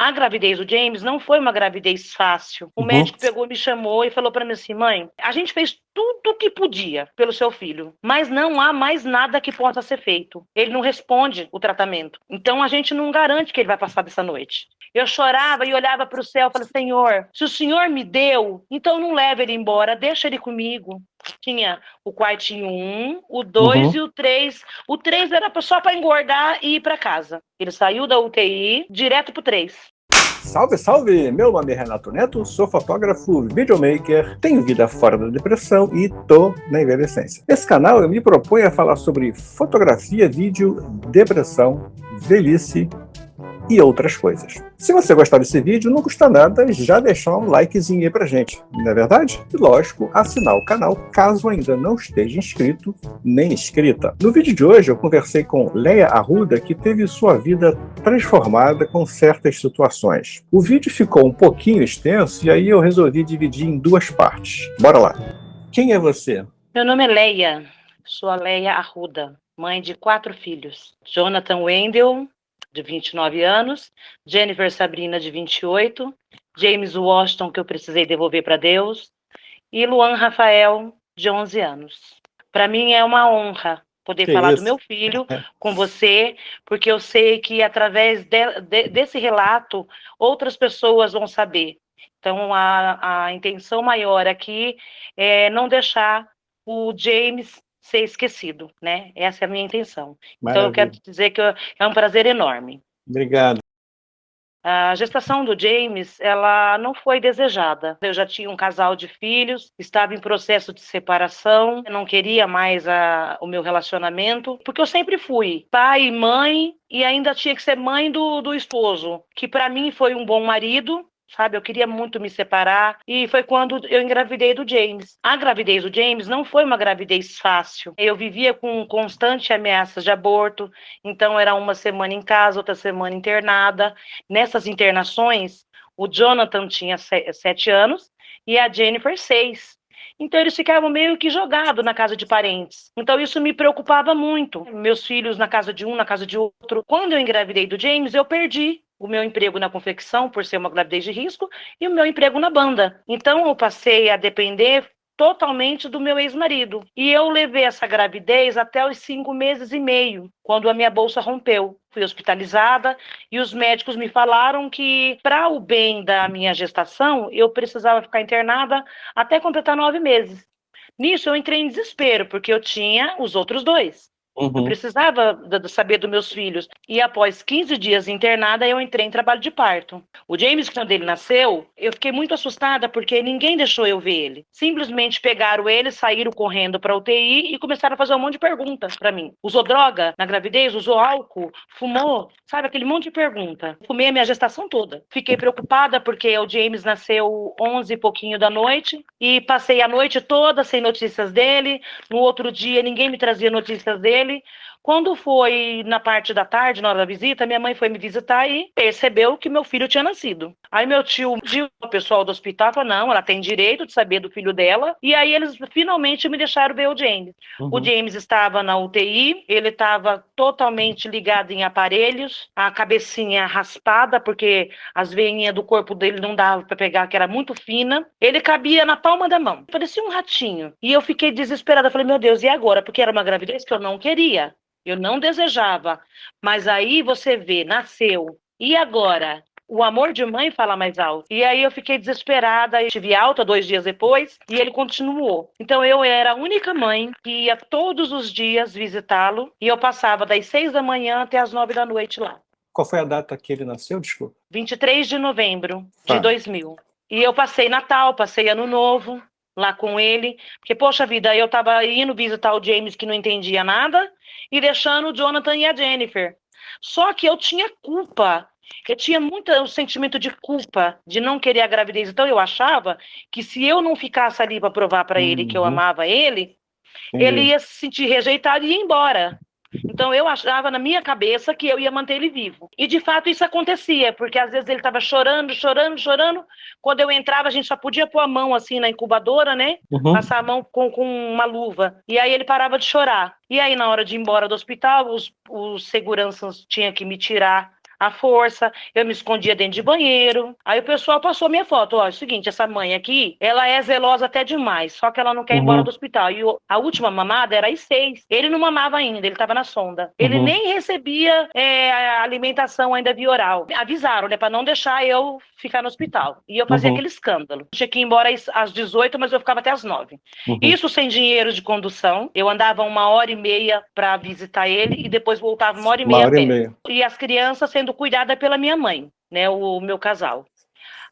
A gravidez do James não foi uma gravidez fácil. O médico pegou, me chamou e falou para mim assim: mãe, a gente fez tudo o que podia pelo seu filho, mas não há mais nada que possa ser feito. Ele não responde o tratamento. Então a gente não garante que ele vai passar dessa noite. Eu chorava e olhava para o céu e falei: Senhor, se o Senhor me deu, então não leva ele embora, deixa ele comigo. Tinha o quartinho 1, o 2 e o 3. O 3 era só para engordar e ir para casa. Ele saiu da UTI direto pro 3. Salve, salve! Meu nome é Renato Neto, sou fotógrafo, videomaker, tenho vida fora da depressão e tô na envelhecência. Nesse canal eu me proponho a falar sobre fotografia, vídeo, depressão, velhice e outras coisas. Se você gostar desse vídeo, não custa nada já deixar um likezinho aí pra gente, não é verdade? E lógico, assinar o canal caso ainda não esteja inscrito nem inscrita. No vídeo de hoje eu conversei com Leia Arruda, que teve sua vida transformada com certas situações. O vídeo ficou um pouquinho extenso e aí eu resolvi dividir em duas partes. Bora lá! Quem é você? Meu nome é Leia, sou a Leia Arruda, mãe de 4 filhos. Jonathan Wendell, de 29 anos, Jennifer Sabrina, de 28, James Washington, que eu precisei devolver para Deus, e Luan Rafael, de 11 anos. Para mim é uma honra poder falar do meu filho com você, porque eu sei que através desse relato outras pessoas vão saber. Então a intenção maior aqui é não deixar o James ser esquecido, né? Essa é a minha intenção. Maravilha. Então eu quero dizer que é um prazer enorme. Obrigado. A gestação do James, ela não foi desejada. Eu já tinha um casal de filhos, estava em processo de separação, não queria mais o meu relacionamento, porque eu sempre fui pai e mãe, e ainda tinha que ser mãe do esposo, que para mim foi um bom marido, sabe? Eu queria muito me separar, e foi quando eu engravidei do James. A gravidez do James não foi uma gravidez fácil. Eu vivia com constante ameaças de aborto, então era uma semana em casa, outra semana internada. Nessas internações, o Jonathan tinha 7 anos e a Jennifer 6. Então eles ficavam meio que jogados na casa de parentes. Então isso me preocupava muito. Meus filhos na casa de um, na casa de outro. Quando eu engravidei do James, eu perdi o meu emprego na confecção, por ser uma gravidez de risco, e o meu emprego na banda. Então eu passei a depender totalmente do meu ex-marido. E eu levei essa gravidez até os 5 meses e meio, quando a minha bolsa rompeu. Fui hospitalizada e os médicos me falaram que, para o bem da minha gestação, eu precisava ficar internada até completar 9 meses. Nisso eu entrei em desespero, porque eu tinha os outros 2. Eu precisava saber dos meus filhos. E após 15 dias internada, eu entrei em trabalho de parto. O James, quando ele nasceu, eu fiquei muito assustada porque ninguém deixou eu ver ele. Simplesmente pegaram ele, saíram correndo para a UTI e começaram a fazer um monte de perguntas para mim. Usou droga na gravidez? Usou álcool? Fumou? Sabe, aquele monte de pergunta. Fumei a minha gestação toda. Fiquei preocupada porque o James nasceu 11 e pouquinho da noite e passei a noite toda sem notícias dele. No outro dia, ninguém me trazia notícias dele. Quando foi na parte da tarde, na hora da visita, minha mãe foi me visitar e percebeu que meu filho tinha nascido. Aí meu tio, o pessoal do hospital, falou: não, ela tem direito de saber do filho dela. E aí eles finalmente me deixaram ver o James. O James estava na UTI, ele estava totalmente ligado em aparelhos, a cabecinha raspada, porque as veinhas do corpo dele não dava para pegar, que era muito fina. Ele cabia na palma da mão, parecia um ratinho. E eu fiquei desesperada, falei: meu Deus, e agora? Porque era uma gravidez que eu não queria. Eu não desejava, mas aí você vê, nasceu, e agora? O amor de mãe fala mais alto. E aí eu fiquei desesperada, eu tive alta 2 dias depois, e ele continuou. Então eu era a única mãe que ia todos os dias visitá-lo, e eu passava das 6 da manhã até as 9 da noite lá. Qual foi a data que ele nasceu, desculpa? 23 de novembro de 2000. E eu passei Natal, passei Ano Novo lá com ele, porque, poxa vida, eu tava indo visitar o James, que não entendia nada, e deixando o Jonathan e a Jennifer. Só que eu tinha culpa, eu tinha muito o sentimento de culpa, de não querer a gravidez. Então eu achava que se eu não ficasse ali para provar para ele que eu amava ele, ele ia se sentir rejeitado e ia embora. Então eu achava na minha cabeça que eu ia manter ele vivo. E de fato isso acontecia, porque às vezes ele estava chorando. Quando eu entrava, a gente só podia pôr a mão assim na incubadora, né? Passar a mão com uma luva. E aí ele parava de chorar. E aí na hora de ir embora do hospital, os seguranças tinham que me tirar à força, eu me escondia dentro de banheiro. Aí o pessoal passou minha foto. Ó, é o seguinte, essa mãe aqui, ela é zelosa até demais, só que ela não quer ir embora Uhum. do hospital. E a última mamada era às 6. Ele não mamava ainda, ele estava na sonda. Ele Uhum. nem recebia a alimentação ainda via oral. Avisaram, né, para não deixar eu ficar no hospital. E eu fazia Uhum. aquele escândalo. Tinha que ir embora às 18, mas eu ficava até às 9. Uhum. Isso sem dinheiro de condução. Eu andava 1h30 para visitar ele e depois voltava 1h30 a pé. E as crianças sendo cuidadas pela minha mãe, né, o meu casal.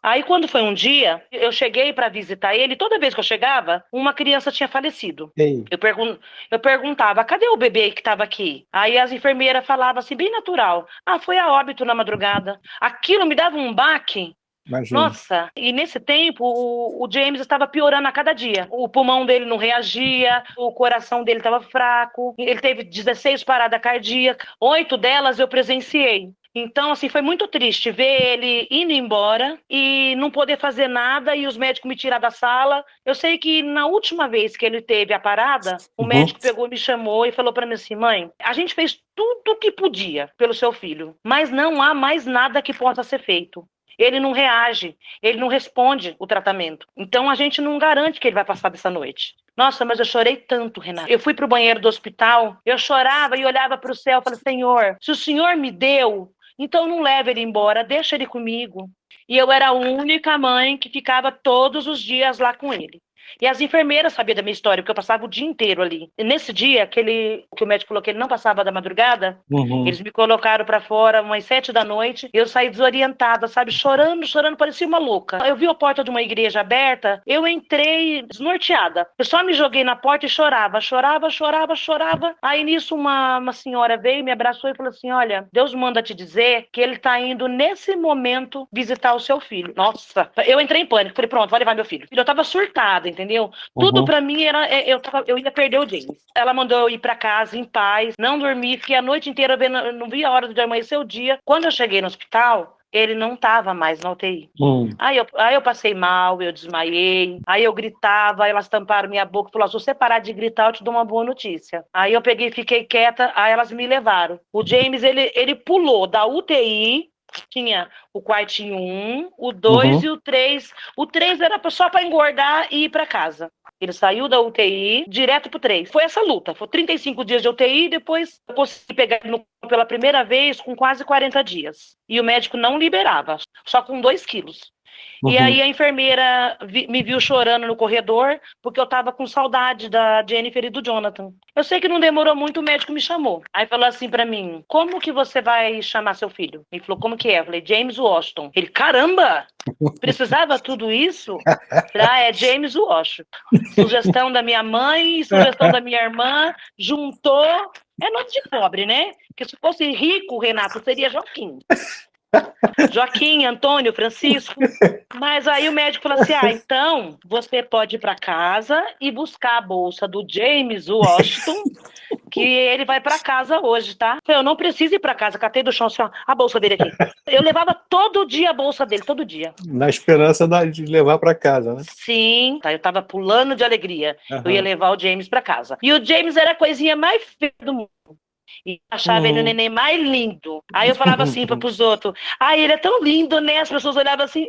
Aí, quando foi um dia, eu cheguei para visitar ele. Toda vez que eu chegava, uma criança tinha falecido. Ei. Eu perguntava, cadê o bebê que estava aqui? Aí as enfermeiras falavam assim, bem natural. Ah, foi a óbito na madrugada. Aquilo me dava um baque. Imagina. Nossa, e nesse tempo o James estava piorando a cada dia. O pulmão dele não reagia, o coração dele estava fraco, ele teve 16 paradas cardíacas, 8 delas eu presenciei. Então, assim, foi muito triste ver ele indo embora e não poder fazer nada e os médicos me tirar da sala. Eu sei que na última vez que ele teve a parada, o médico pegou, me chamou e falou para mim assim, mãe, a gente fez tudo o que podia pelo seu filho, mas não há mais nada que possa ser feito. Ele não reage, ele não responde o tratamento. Então a gente não garante que ele vai passar dessa noite. Nossa, mas eu chorei tanto, Renata. Eu fui para o banheiro do hospital, eu chorava e olhava para o céu e falei, Senhor, se o Senhor me deu, então não leva ele embora, deixa ele comigo. E eu era a única mãe que ficava todos os dias lá com ele. E as enfermeiras sabiam da minha história, porque eu passava o dia inteiro ali. E nesse dia, que o médico falou que ele não passava da madrugada, eles me colocaram pra fora umas 7 da noite, e eu saí desorientada, sabe? Chorando, chorando, parecia uma louca. Eu vi a porta de uma igreja aberta, eu entrei desnorteada. Eu só me joguei na porta e chorava, chorava, chorava, chorava. Aí nisso uma senhora veio, me abraçou e falou assim, olha, Deus manda te dizer que ele tá indo nesse momento visitar o seu filho. Nossa, eu entrei em pânico, falei, pronto, vai levar meu filho. Eu tava surtada, entendeu? Tudo pra mim era, eu ia perder o James. Ela mandou eu ir pra casa em paz, não dormi, fiquei a noite inteira vendo, não vi a hora de amanhecer o dia. Quando eu cheguei no hospital, ele não tava mais na UTI. Aí eu passei mal, eu desmaiei, aí eu gritava, aí elas tamparam minha boca e falaram, se você parar de gritar, eu te dou uma boa notícia. Aí eu peguei e fiquei quieta, aí elas me levaram. O James, ele pulou da UTI, tinha o quartinho 1, o 2 e o 3. O 3 era só para engordar e ir para casa. Ele saiu da UTI direto pro 3. Foi essa luta. Foi 35 dias de UTI, depois eu consegui pegar ele pela primeira vez com quase 40 dias. E o médico não liberava, só com 2 quilos. E aí a enfermeira me viu chorando no corredor, porque eu tava com saudade da Jennifer e do Jonathan. Eu sei que não demorou muito, o médico me chamou. Aí falou assim pra mim, como que você vai chamar seu filho? Ele falou, como que é? Eu falei, James Washington. Ele, caramba! Precisava tudo isso? É James Washington. Sugestão da minha mãe, sugestão da minha irmã, juntou. É nome de pobre, né? Porque se fosse rico, Renato, seria Joaquim. Joaquim, Antônio, Francisco. Mas aí o médico falou assim, então você pode ir para casa e buscar a bolsa do James Washington, que ele vai para casa hoje, tá? Eu não preciso ir para casa, catei do chão assim, ó, a bolsa dele aqui. Eu levava todo dia a bolsa dele, todo dia. Na esperança de levar para casa, né? Sim, tá, eu tava pulando de alegria. Eu ia levar o James para casa. E o James era a coisinha mais feia do mundo. E achava ele o neném mais lindo. Aí eu falava assim pros outros, ele é tão lindo, né? As pessoas olhavam assim,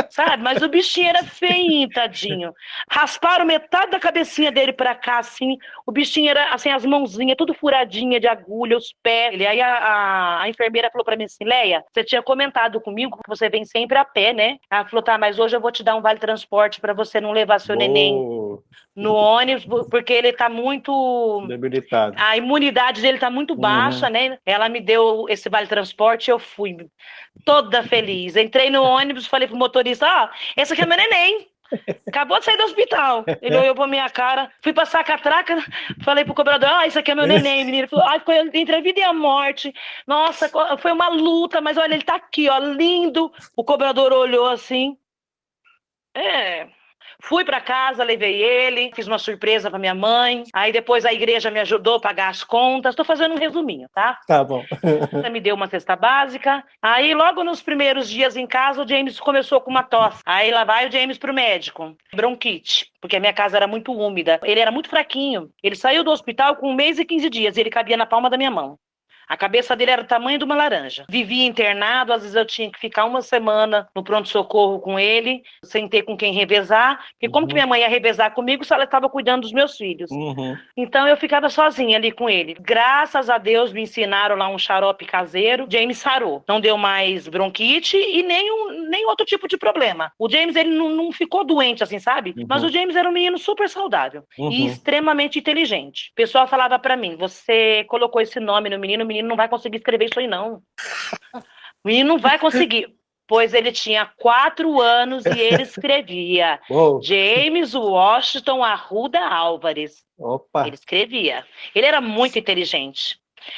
sabe? Mas o bichinho era feinho, tadinho. Rasparam metade da cabecinha dele pra cá, assim. O bichinho era, assim, as mãozinhas tudo furadinha de agulha, os pés. Aí a enfermeira falou pra mim assim, Leia, você tinha comentado comigo que você vem sempre a pé, né? Ela falou, tá, mas hoje eu vou te dar um vale-transporte pra você não levar seu neném no ônibus, porque ele tá muito debilitado. A imunidade dele tá muito baixa, né? Ela me deu esse vale-transporte e eu fui toda feliz. Entrei no ônibus, falei pro motorista, esse aqui é meu neném. Acabou de sair do hospital. Ele olhou pra minha cara, fui passar a catraca, falei pro cobrador, isso aqui é meu neném, menino. Ele falou, foi entre a vida e a morte. Nossa, foi uma luta, mas olha, ele tá aqui, ó, lindo. O cobrador olhou assim. Fui para casa, levei ele, fiz uma surpresa para minha mãe. Aí depois a igreja me ajudou a pagar as contas. Estou fazendo um resuminho, tá? Tá bom. Me deu uma cesta básica. Aí logo nos primeiros dias em casa, o James começou com uma tosse. Aí lá vai o James pro médico. Bronquite, porque a minha casa era muito úmida. Ele era muito fraquinho. Ele saiu do hospital com 1 mês e 15 dias e ele cabia na palma da minha mão. A cabeça dele era do tamanho de uma laranja. Vivia internado, às vezes eu tinha que ficar uma semana no pronto-socorro com ele, sem ter com quem revezar, porque como que minha mãe ia revezar comigo se ela estava cuidando dos meus filhos? Então eu ficava sozinha ali com ele. Graças a Deus me ensinaram lá um xarope caseiro, James sarou. Não deu mais bronquite e nem outro tipo de problema. O James, ele não ficou doente assim, sabe? Mas o James era um menino super saudável e extremamente inteligente. O pessoal falava pra mim, você colocou esse nome no menino, o menino não vai conseguir escrever isso aí não. O menino não vai conseguir. Pois ele tinha 4 anos e ele escrevia James Washington Arruda Álvares. Opa. Ele escrevia. Ele era muito inteligente.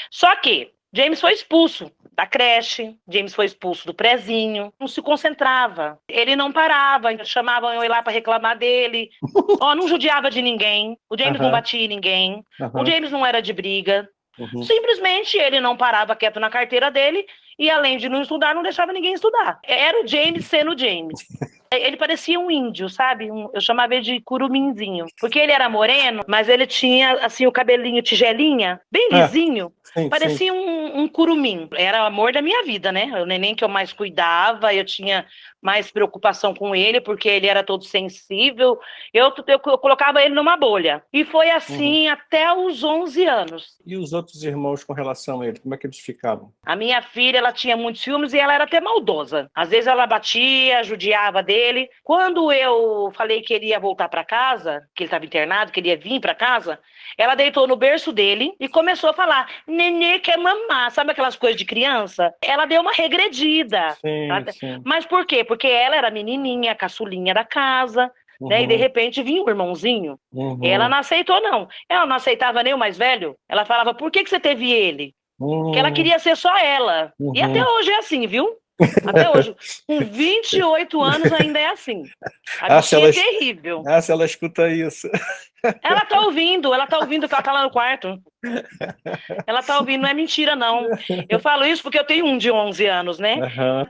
Só que James foi expulso da creche, James foi expulso do prezinho, não se concentrava. Ele não parava, chamavam eu ir lá para reclamar dele. Não judiava de ninguém. O James não batia em ninguém. O James não era de briga. Simplesmente ele não parava quieto na carteira dele e, além de não estudar, não deixava ninguém estudar. Era o James sendo James. Ele parecia um índio, sabe? Eu chamava ele de curuminzinho. Porque ele era moreno, mas ele tinha, assim, o cabelinho tigelinha, bem lisinho. Sim, parecia um curumim. Era o amor da minha vida, né? O neném que eu mais cuidava, eu tinha mais preocupação com ele, porque ele era todo sensível. Eu colocava ele numa bolha. E foi assim até os 11 anos. E os outros irmãos com relação a ele, como é que eles ficavam? A minha filha, ela tinha muitos ciúmes e ela era até maldosa. Às vezes ela batia, judiava dele. Quando eu falei que ele ia voltar para casa, que ele estava internado, que ele ia vir para casa, ela deitou no berço dele e começou a falar, nenê quer mamar, sabe aquelas coisas de criança? Ela deu uma regredida. Sim. Mas por quê? Porque ela era menininha, caçulinha da casa, né? E de repente vinha um irmãozinho. Ela não aceitou, não. Ela não aceitava nem o mais velho. Ela falava, por que você teve ele? Porque ela queria ser só ela. E até hoje é assim, viu? Até hoje. Com 28 anos ainda é assim. A bichinha é terrível. Se ela escuta isso. Ela tá ouvindo que ela tá lá no quarto. Ela tá ouvindo, não é mentira, não. Eu falo isso porque eu tenho um de 11 anos, né?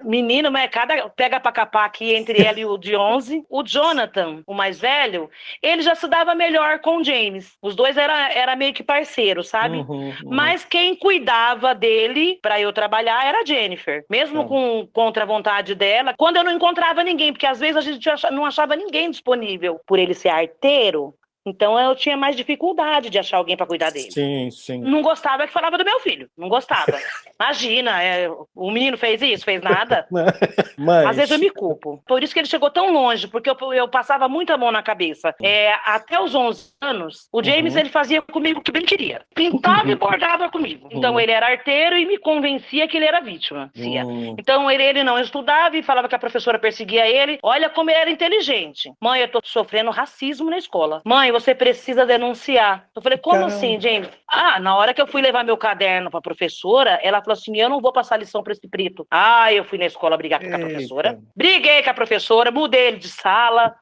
Menino, mas cada pega pra capar aqui entre ela e o de 11. O Jonathan, o mais velho, ele já se dava melhor com o James. Os dois era meio que parceiros, sabe? Mas quem cuidava dele pra eu trabalhar era a Jennifer. Mesmo contra a vontade dela, quando eu não encontrava ninguém, porque às vezes a gente não achava ninguém disponível. Por ele ser arteiro, então eu tinha mais dificuldade de achar alguém para cuidar dele. Sim. Não gostava que falava do meu filho. Não gostava. Imagina, o menino fez isso, fez nada. Mas... Às vezes eu me culpo. Por isso que ele chegou tão longe, porque eu passava muita mão na cabeça. Até os 11 anos, o James ele fazia comigo o que bem queria. Pintava e bordava comigo. Então ele era arteiro e me convencia que ele era vítima. Então ele não estudava e falava que a professora perseguia ele. Olha como ele era inteligente. Mãe, eu tô sofrendo racismo na escola. Mãe, você precisa denunciar. Eu falei, como assim, James? Na hora que eu fui levar meu caderno pra professora, ela falou assim, eu não vou passar lição pra esse preto. Eu fui na escola brigar com a professora. Briguei com a professora, mudei ele de sala.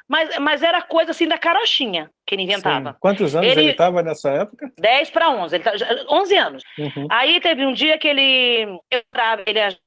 Mas era coisa assim da carochinha que ele inventava. Sim. Quantos anos ele estava nessa época? 10 para 11. 11 anos. Aí teve um dia que ele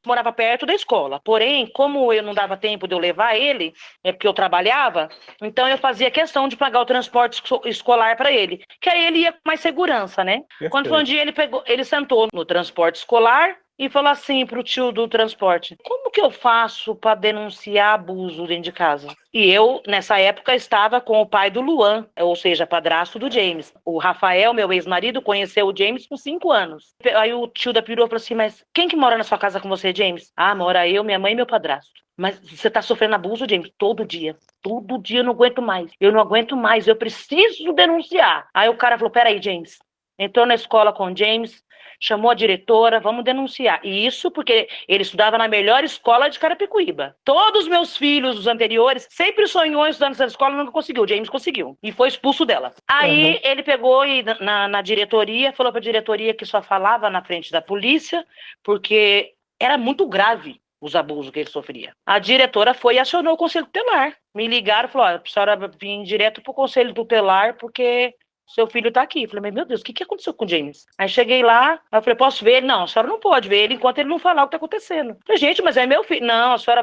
morava perto da escola. Porém, como eu não dava tempo de eu levar ele, porque eu trabalhava, então eu fazia questão de pagar o transporte escolar para ele. Que aí ele ia com mais segurança, né? Perfeito. Quando foi um dia, ele sentou no transporte escolar e falou assim pro tio do transporte, como que eu faço para denunciar abuso dentro de casa? E eu, nessa época, estava com o pai do Luan, ou seja, padrasto do James. O Rafael, meu ex-marido, conheceu o James com 5 anos. Aí o tio da perua falou assim, mas quem que mora na sua casa com você, James? Mora eu, minha mãe e meu padrasto. Mas você tá sofrendo abuso, James? Todo dia. Todo dia eu não aguento mais. Eu não aguento mais, eu preciso denunciar. Aí o cara falou, peraí, James. Entrou na escola com o James, chamou a diretora, vamos denunciar. E isso porque ele estudava na melhor escola de Carapicuíba. Todos os meus filhos, os anteriores, sempre sonhou em estudar nessa escola, nunca conseguiu. O James conseguiu. E foi expulso dela. Aí ele pegou e na diretoria, falou pra diretoria que só falava na frente da polícia, porque era muito grave os abusos que ele sofria. A diretora foi e acionou o conselho tutelar. Me ligaram e falou, a senhora vir direto pro conselho tutelar, porque seu filho tá aqui. Eu falei, mas meu Deus, o que aconteceu com o James? Aí cheguei lá, eu falei, posso ver ele? Não, a senhora não pode ver ele enquanto ele não falar o que tá acontecendo. Eu falei, gente, mas é meu filho. Não, a senhora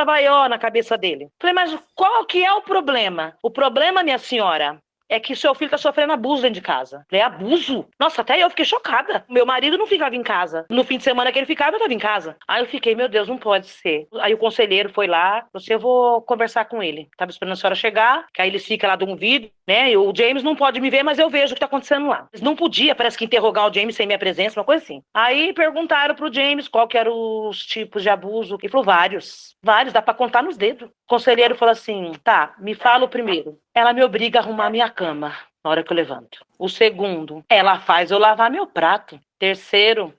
vai, na cabeça dele. Eu falei, mas qual que é o problema? O problema, minha senhora, é que seu filho tá sofrendo abuso dentro de casa. Falei, abuso? Nossa, até eu fiquei chocada. Meu marido não ficava em casa. No fim de semana que ele ficava, eu tava em casa. Aí eu fiquei, meu Deus, não pode ser. Aí o conselheiro foi lá, eu vou conversar com ele. Tava esperando a senhora chegar, que aí eles ficam lá de um vídeo, né? E o James não pode me ver, mas eu vejo o que tá acontecendo lá. Eles não podia, parece que interrogar o James sem minha presença, uma coisa assim. Aí perguntaram pro James qual que eram os tipos de abuso. Ele falou, vários. Vários, dá pra contar nos dedos. O conselheiro falou assim, tá, me fala o primeiro. Ela me obriga a arrumar minha cama na hora que eu levanto. O segundo, ela faz eu lavar meu prato. Terceiro,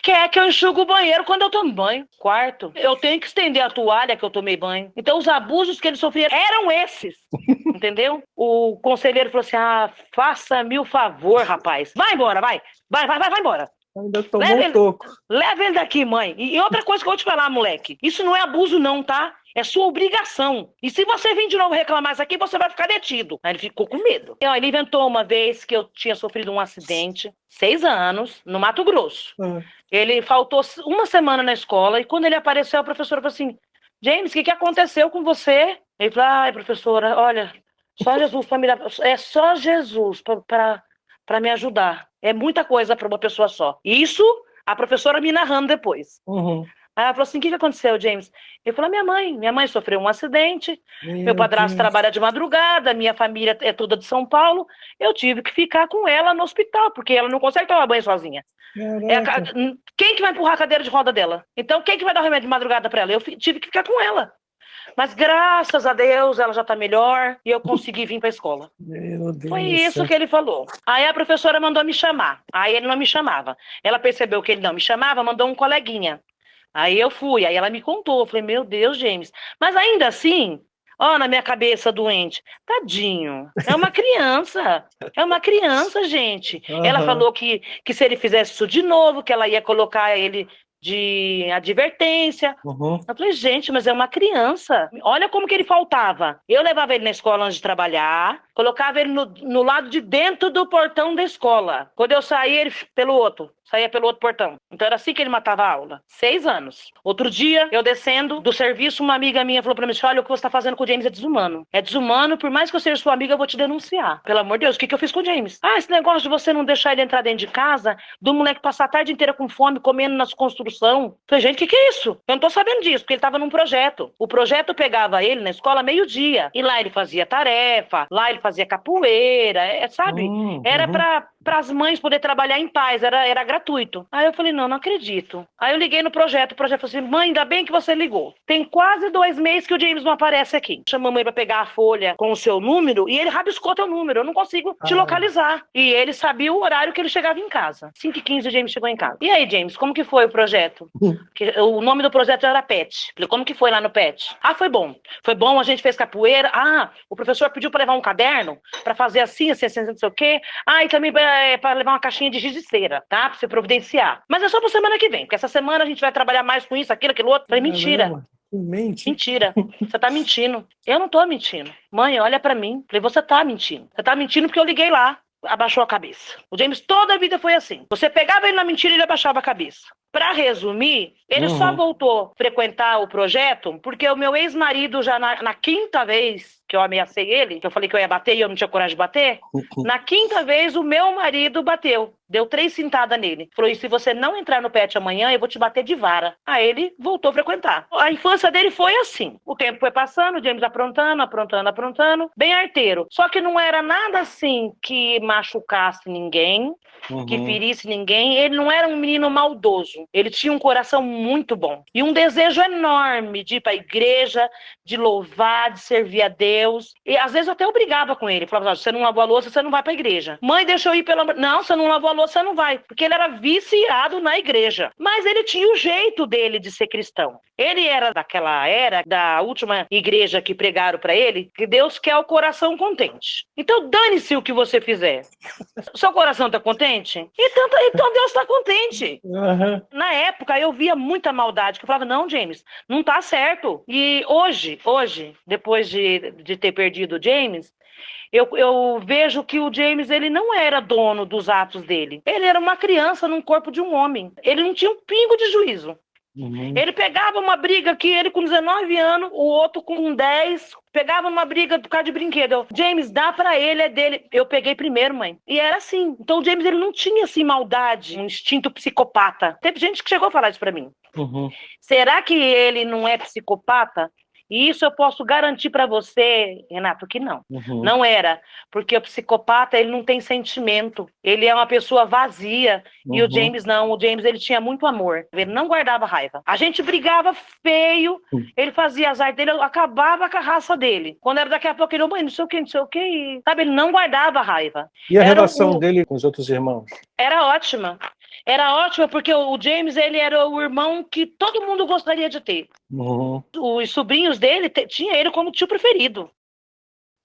quer que eu enxugue o banheiro quando eu tomo banho. Quarto, eu tenho que estender a toalha que eu tomei banho. Então, os abusos que ele sofria eram esses. Entendeu? O conselheiro falou assim, faça-me o favor, rapaz. Vai embora, vai. Vai embora. Ainda tomou um toco. Leva ele daqui, mãe. E outra coisa que eu vou te falar, moleque. Isso não é abuso não, tá? É sua obrigação. E se você vir de novo reclamar isso aqui, você vai ficar detido. Aí ele ficou com medo. E, ó, ele inventou uma vez que eu tinha sofrido um acidente, 6 anos, no Mato Grosso. Ele faltou uma semana na escola e quando ele apareceu, a professora falou assim, James, o que aconteceu com você? Ele falou, ai, professora, olha, só Jesus para me dar... É só Jesus para me ajudar. É muita coisa para uma pessoa só. Isso, a professora me narrando depois. Aí ela falou assim, o que aconteceu, James? Ele falou, minha mãe sofreu um acidente, meu padrasto trabalha de madrugada, minha família é toda de São Paulo, eu tive que ficar com ela no hospital, porque ela não consegue tomar banho sozinha. Quem que vai empurrar a cadeira de roda dela? Então, quem que vai dar o remédio de madrugada para ela? Eu tive que ficar com ela. Mas graças a Deus ela já tá melhor e eu consegui vir pra escola. Meu Deus. Foi isso que ele falou. Aí a professora mandou me chamar. Aí ele não me chamava. Ela percebeu que ele não me chamava, mandou um coleguinha. Aí eu fui, aí ela me contou. Eu falei, meu Deus, James. Mas ainda assim, ó, na minha cabeça doente. Tadinho, é uma criança. É uma criança, gente. Ela falou que se ele fizesse isso de novo, que ela ia colocar ele de advertência. Eu falei, gente, mas é uma criança. Olha como que ele faltava. Eu levava ele na escola antes de trabalhar, colocava ele no lado de dentro do portão da escola. Quando eu saía, ele saía pelo outro portão. Então era assim que ele matava a aula. 6 anos. Outro dia, eu descendo do serviço, uma amiga minha falou pra mim, olha, o que você tá fazendo com o James é desumano. É desumano, por mais que eu seja sua amiga, eu vou te denunciar. Pelo amor de Deus, o que eu fiz com o James? Esse negócio de você não deixar ele entrar dentro de casa, do moleque passar a tarde inteira com fome, comendo nas construções. Falei, gente, o que é isso? Eu não tô sabendo disso, porque ele tava num projeto. O projeto pegava ele na escola meio-dia. E lá ele fazia tarefa, lá ele fazia capoeira, sabe? Era para as mães poder trabalhar em paz, era gratuito. Aí eu falei, não acredito. Aí eu liguei no projeto, o projeto falou assim, mãe, ainda bem que você ligou. Tem quase 2 meses que o James não aparece aqui. Chama a mãe pra pegar a folha com o seu número e ele rabiscou teu número, eu não consigo te localizar. E ele sabia o horário que ele chegava em casa. 5h15 o James chegou em casa. E aí, James, como que foi o projeto? O nome do projeto era PET. Falei, como que foi lá no PET? Foi bom. Foi bom, a gente fez capoeira. O professor pediu pra levar um caderno pra fazer assim, não sei o quê. E também pra levar uma caixinha de giz de cera, tá? Pra você providenciar. Mas é só pra semana que vem, porque essa semana a gente vai trabalhar mais com isso, aquilo outro. Falei, mentira. Mentira. Você tá mentindo. Eu não tô mentindo. Mãe, olha pra mim. Falei, você tá mentindo. Você tá mentindo porque eu liguei lá. Abaixou a cabeça. O James toda a vida foi assim. Você pegava ele na mentira e ele abaixava a cabeça. Pra resumir, ele só voltou a frequentar o projeto porque o meu ex-marido, já na 5ª vez que eu ameacei ele, que eu falei que eu ia bater e eu não tinha coragem de bater, na 5ª vez o meu marido bateu. Deu 3 cintadas nele. Falou, e se você não entrar no PET amanhã, eu vou te bater de vara. Aí ele voltou a frequentar. A infância dele foi assim. O tempo foi passando, o James aprontando. Bem arteiro. Só que não era nada assim que machucasse ninguém, que ferisse ninguém. Ele não era um menino maldoso. Ele tinha um coração muito bom. E um desejo enorme de ir para a igreja, de louvar, de servir a Deus. E às vezes eu até brigava com ele. Falava, você não lavou a louça, você não vai para a igreja. Mãe, deixa eu ir pelo amor... Não, você não lavou a louça, você não vai. Porque ele era viciado na igreja. Mas ele tinha o jeito dele de ser cristão. Ele era daquela era, da última igreja que pregaram para ele, que Deus quer o coração contente. Então dane-se o que você fizer. Seu coração tá contente? Então Deus tá contente. Na época eu via muita maldade, que eu falava, não, James, não tá certo. E hoje, depois de ter perdido o James, eu vejo que o James, ele não era dono dos atos dele. Ele era uma criança num corpo de um homem. Ele não tinha um pingo de juízo. Ele pegava uma briga aqui, ele com 19 anos, o outro com 10, pegava uma briga por causa de brinquedo. James, dá pra ele, é dele. Eu peguei primeiro, mãe. E era assim. Então o James, ele não tinha, assim, maldade, um instinto psicopata. Teve gente que chegou a falar isso pra mim. Será que ele não é psicopata? E isso eu posso garantir para você, Renato, que não. Não era. Porque o psicopata, ele não tem sentimento. Ele é uma pessoa vazia. E o James não. O James, ele tinha muito amor. Ele não guardava raiva. A gente brigava feio. Ele fazia as artes dele. Eu acabava com a raça dele. Quando era daqui a pouco, ele, mãe, não sei o que, não sei o que. E, sabe, ele não guardava raiva. E a relação dele com os outros irmãos? Era ótima. Era ótima porque o James, ele era o irmão que todo mundo gostaria de ter. Os sobrinhos dele tinha ele como tio preferido.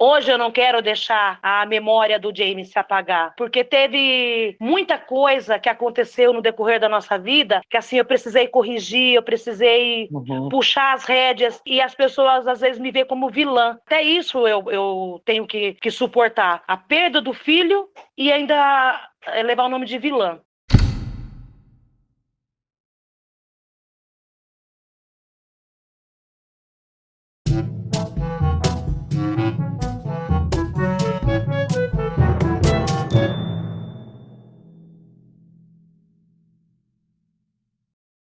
Hoje eu não quero deixar a memória do James se apagar, porque teve muita coisa que aconteceu no decorrer da nossa vida, que assim, eu precisei corrigir, eu precisei puxar as rédeas, e as pessoas às vezes me veem como vilã. Até isso eu tenho que suportar. A perda do filho e ainda levar o nome de vilã.